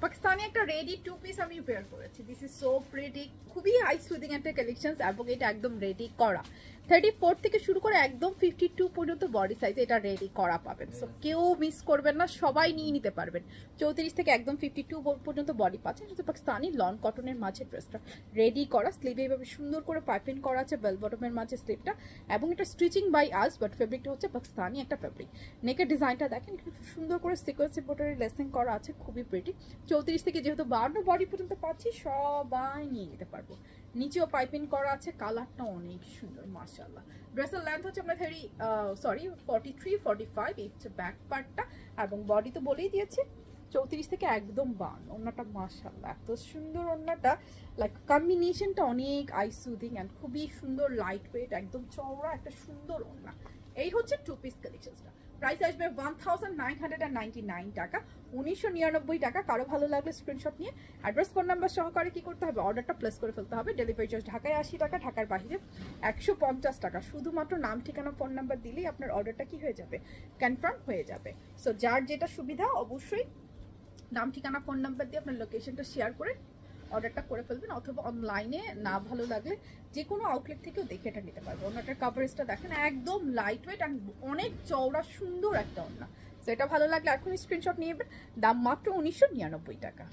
পাকিস্তানি একটা ready to piece আমি pair করেছি। দিস ইজ সো প্রিটি, খুবই হাই সুদিং একটা কালেকশন এবং এটা একদম রেডি করা। 34 থেকে শুরু করে একদম 52 পর্যন্ত বডি সাইজে এটা রেডি করা পাবেন। সো কেউ মিস করবেন না, সবাই নিয়ে নিতে পারবেন। 34 থেকে একদম 52 পর্যন্ত বডি পাচ্ছেন। এটা পাকিস্তানি লন কটনের মাঝে ড্রেসটা রেডি করা, স্লিভে এইভাবে সুন্দর করে পাইপিং করা আছে বেল বটমের মাঝে স্লিভটা, এবং এটা স্টিচিং বাই আস, বাট ফেব্রিকটা হচ্ছে পাকিস্তানি একটা ফেব্রিক। নেকের ডিজাইনটা দেখেন সুন্দর করে সিকোয়েন্স এমব্রয়ডারি লেসিং করা আছে, খুবই প্রিটি। 34 থেকে যেহেতু 52 বডি পর্যন্ত পাচ্ছি, সবাই নিয়ে নিতে পারবো। নিচেও পাইপিং করা আছে, কালারটা অনেক সুন্দর মাশাআল্লাহ। ড্রেসের লেন্থ হচ্ছে আমরা 43 45, এই হচ্ছে ব্যাক পার্টটা, এবং বডি তো বলেই দিয়েছি 34 থেকে একদম 52। ওন্নাটা মাশাআল্লাহ এত সুন্দর, ওন্নাটা লাইক কম্বিনেশনটা অনেক আই সুদিং অ্যান্ড খুবই সুন্দর, লাইট ওয়েট, একদম চওড়া একটা সুন্দর ওন্না। এই হচ্ছে টু পিস কালেকশনটা। প্রাইস আসবে 1999 টাকা, 1999 টাকা। কারো ভালো লাগলে স্ক্রিনশট নিয়ে অ্যাড্রেস ফোন নাম্বার সহকারে কি করতে হবে, অর্ডারটা প্লেস করে ফেলতে হবে। ডেলিভারি চার্জ ঢাকায় 80 টাকা, ঢাকার বাইরে 150 টাকা। শুধুমাত্র নাম ঠিকানা ফোন নাম্বার দিলেই আপনার অর্ডারটা কি হয়ে যাবে, কনফার্ম হয়ে যাবে। সো যার যেটা সুবিধা অবশ্যই নাম ঠিকানা ফোন নাম্বার দিয়ে আপনার লোকেশনটা শেয়ার করে অর্ডারটা করে ফেলবেন, অথবা অনলাইনে না ভালো লাগলে যে কোনো আউটলেট থেকেও দেখে এটা নিতে পারবো। ওনাটার কাভারেজটা দেখেন একদম লাইট ওয়েট অ্যান্ড অনেক চওড়া সুন্দর একটা ওড়না। সেটা ভালো লাগলে এখনই স্ক্রিনশট নিয়ে নেবেন। দাম মাত্র 1999 টাকা।